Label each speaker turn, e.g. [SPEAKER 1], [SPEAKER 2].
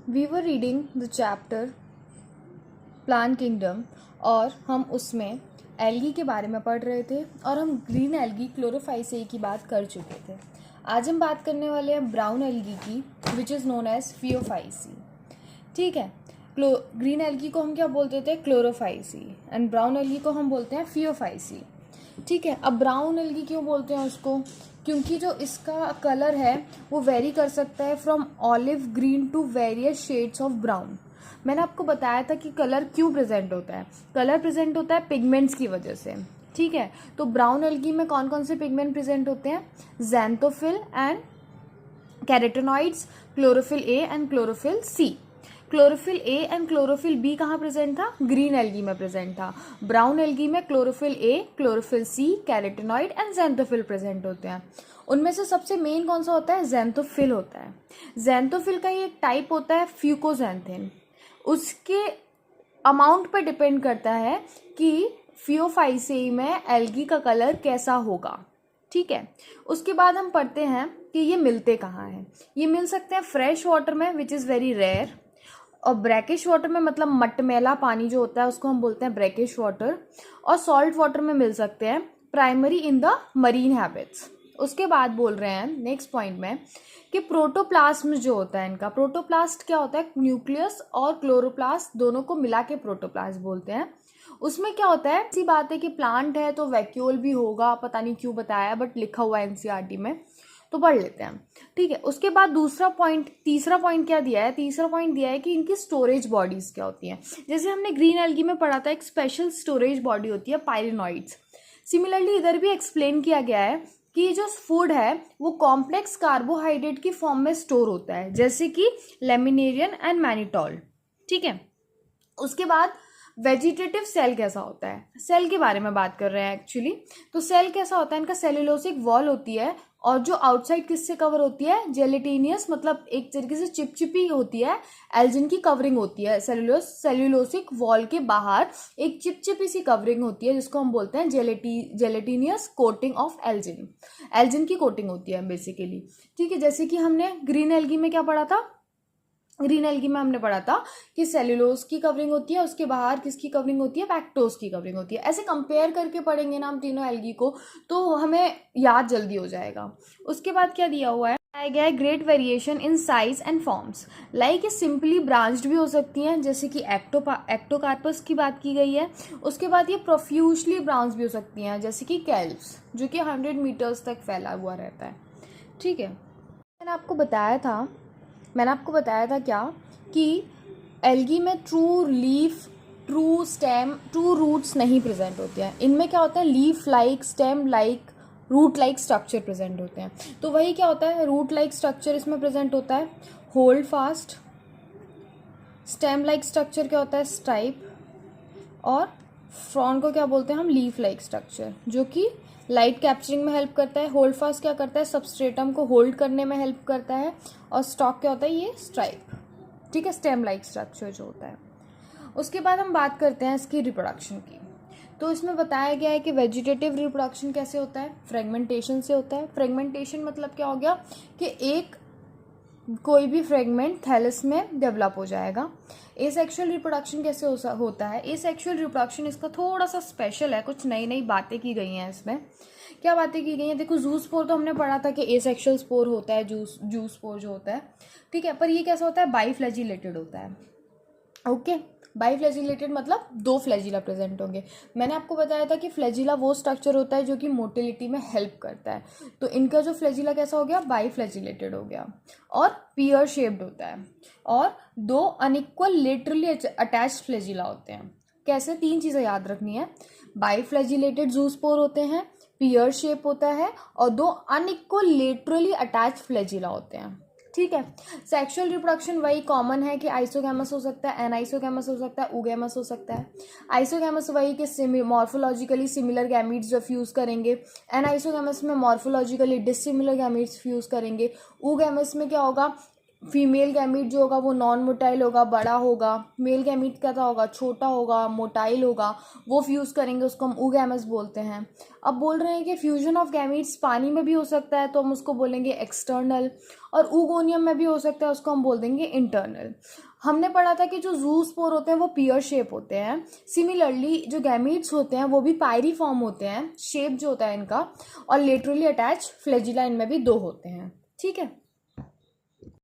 [SPEAKER 1] We were reading the chapter plant kingdom और हम उसमें एल्गी के बारे में पढ़ रहे थे और हम ग्रीन एल्गी क्लोरोफाइसेई की बात कर चुके थे। आज हम बात करने वाले हैं ब्राउन एल्गी की, which is known as phaeophyceae. ठीक है, ग्रीन एल्गी को हम क्या बोलते थे? क्लोरोफाइसी। एंड ब्राउन एल्गी को हम बोलते हैं फियोफाइसी। ठीक है, अब ब्राउन एल्गी क्यों बोलते हैं उसको? क्योंकि जो इसका कलर है वो वेरी कर सकता है from olive green to various shades of brown. मैंने आपको बताया था कि कलर क्यों प्रेजेंट होता है। कलर प्रेजेंट होता है पिगमेंट्स की वजह से। ठीक है, तो ब्राउन एल्गी में कौन कौन से पिगमेंट प्रेजेंट होते हैं? Xanthophyll and carotenoids, chlorophyll A and chlorophyll C. Chlorophyll A and chlorophyll B कहाँ प्रेजेंट था? ग्रीन एल्गी में प्रेजेंट था। ब्राउन एल्गी में chlorophyll A, chlorophyll C, carotenoid and xanthophyll present होते हैं। उनमें से सबसे मेन कौन सा होता है? ज़ैंथोफिल होता है। ज़ैंथोफिल का ही एक टाइप होता है फ्यूकोज़ैंथिन। उसके अमाउंट पर डिपेंड करता है कि फियोफाइसेई में एल्गी का कलर कैसा होगा। ठीक है, उसके बाद हम पढ़ते हैं कि ये मिलते कहाँ हैं। ये मिल सकते हैं फ्रेश वाटर में, विच इज़ वेरी रेयर, और ब्रैकिश वाटर में, मतलब मटमैला पानी जो होता है उसको हम बोलते हैं ब्रैकिश वाटर, और सॉल्ट वाटर में मिल सकते हैं, primary in the marine habits. उसके बाद बोल रहे हैं नेक्स्ट पॉइंट में कि प्रोटोप्लाज्म जो होता है इनका, प्रोटोप्लास्ट क्या होता है? न्यूक्लियस और क्लोरोप्लास्ट दोनों को मिला के प्रोटोप्लास्ट बोलते हैं। उसमें क्या होता है, ऐसी बात है कि प्लांट है तो वैक्यूल भी होगा, पता नहीं क्यों बताया, बट लिखा हुआ है एनसीईआरटी में, तो पढ़ लेते हैं। ठीक है, उसके बाद तीसरा पॉइंट क्या दिया है? तीसरा पॉइंट दिया है कि इनकी स्टोरेज बॉडीज क्या होती हैं। जैसे हमने ग्रीन एल्गी में पढ़ा था, एक स्पेशल स्टोरेज बॉडी होती है पायरेनॉइड्स। सिमिलरली इधर भी एक्सप्लेन किया गया है कि जो फूड है वो कॉम्प्लेक्स कार्बोहाइड्रेट की फॉर्म में स्टोर होता है, जैसे कि लेमिनेरियन एंड मैनिटॉल। ठीक है, उसके बाद वेजिटेटिव सेल कैसा होता है? सेल के बारे में बात कर रहे हैं एक्चुअली। तो सेल कैसा होता है? इनका सेल्यूलोसिक वॉल होती है, और जो आउटसाइड किससे कवर होती है? जेलेटिनियस, मतलब एक तरीके से चिपचिपी होती है, एल्जिन की कवरिंग होती है। सेल्यूलोसिक वॉल के बाहर एक चिपचिपी सी कवरिंग होती है जिसको हम बोलते हैं gelatinous coating of Elgin. Elgin की कोटिंग होती है बेसिकली। ठीक है, जैसे कि हमने ग्रीन एल्गी में क्या पढ़ा था? ग्रीन एल्गी में हमने पढ़ा था कि सेल्यूलोज की कवरिंग होती है, उसके बाहर किसकी कवरिंग होती है? लैक्टोज की कवरिंग होती है। ऐसे कंपेयर करके पढ़ेंगे ना हम तीनों एल्गी को, तो हमें याद जल्दी हो जाएगा। उसके बाद क्या दिया हुआ है? आया गया है great variation in size and forms, like ये सिंपली ब्रांच्ड भी हो सकती हैं, जैसे कि एक्टोकार्पस की बात की गई है। उसके बाद ये प्रोफ्यूजली ब्रांच भी हो सकती हैं, जैसे कि कैल्प्स, जो कि 100 मीटर्स तक फैला हुआ रहता है। ठीक है, मैंने आपको बताया था क्या कि एल्गी में true leaf, true stem, true roots नहीं प्रेजेंट होते हैं। इनमें क्या होता है? Leaf like, stem like, root like structure present होते हैं। तो वही क्या होता है? रूट लाइक स्ट्रक्चर इसमें प्रेजेंट होता है, holdfast. Stem like structure क्या होता है? स्टाइप। और फ्रॉन को क्या बोलते हैं हम? लीफ लाइक स्ट्रक्चर, जो कि लाइट कैप्चरिंग में हेल्प करता है। होल्ड फास्ट क्या करता है? सबस्ट्रेटम को होल्ड करने में हेल्प करता है। और स्टॉक क्या होता है? ये स्ट्राइप। ठीक है, स्टेम लाइक स्ट्रक्चर जो होता है। उसके बाद हम बात करते हैं इसकी रिप्रोडक्शन की। तो इसमें बताया गया है कि वेजिटेटिव रिप्रोडक्शन कैसे होता है? फ्रेगमेंटेशन से होता है। फ्रेगमेंटेशन मतलब क्या हो गया कि एक कोई भी फ्रेगमेंट थैलस में डेवलप हो जाएगा। एसेक्सुअल रिप्रोडक्शन कैसे होता है? एसेक्सुअल रिप्रोडक्शन इसका थोड़ा सा स्पेशल है, कुछ नई नई बातें की गई हैं इसमें। क्या बातें की गई हैं? देखो, जू स्पोर तो हमने पढ़ा था कि एसेक्सुअल स्पोर होता है, जू स्पोर जो होता है। ठीक है, पर ये कैसा होता है? बाईफ्लैजिलेटेड होता है। ओके, बाईफ्लैजिलेटेड मतलब 2 फ्लैजिला प्रेजेंट होंगे। मैंने आपको बताया था कि फ्लैजिला वो स्ट्रक्चर होता है जो कि मोटिलिटी में हेल्प करता है। तो इनका जो फ्लैजिला कैसा हो गया? बाईफ्लैजिलेटेड हो गया, और पियर शेप्ड होता है, और 2 अनइक्वल लेटरली अटैच्ड फ्लैजिला होते हैं। कैसे? 3 चीज़ें याद रखनी है। बाईफ्लैजिलेटेड जूस्पोर होते हैं, पियर शेप होता है, और 2 अनइक्वल लेटरली अटैच्ड फ्लैजिला होते हैं। ठीक है, सेक्सुअल रिप्रोडक्शन वही कॉमन है कि आइसोगैमस हो सकता है, एनाइसोगैमस हो सकता है, ऊगैमस हो सकता है। आइसोगैमस वही कि मॉर्फोलॉजिकली सिमिलर गैमीट्स जो फ्यूज़ करेंगे। एनाइसोगैमस में मॉर्फोलॉजिकली डिसिमिलर गैमीट्स फ्यूज़ करेंगे। ऊगैमस में क्या होगा? फीमेल गैमीट जो होगा वो नॉन मोटाइल होगा, बड़ा होगा। मेल गैमीट कैसा होगा, छोटा होगा, मोटाइल होगा, वो फ्यूज़ करेंगे, उसको हम oogamous बोलते हैं। अब बोल रहे हैं कि फ्यूजन ऑफ गैमीट्स पानी में भी हो सकता है, तो हम उसको बोलेंगे एक्सटर्नल, और oogonia में भी हो सकता है, उसको हम बोल देंगे इंटरनल। हमने पढ़ा था कि जो ज़ूस्पोर होते हैं वो पियर शेप होते हैं। सिमिलरली जो गैमीट्स होते हैं वो भी पायरी फॉर्म होते हैं, शेप जो होता है इनका, और लेटरली अटैच फ्लैजिला इनमें भी 2 होते हैं। ठीक है।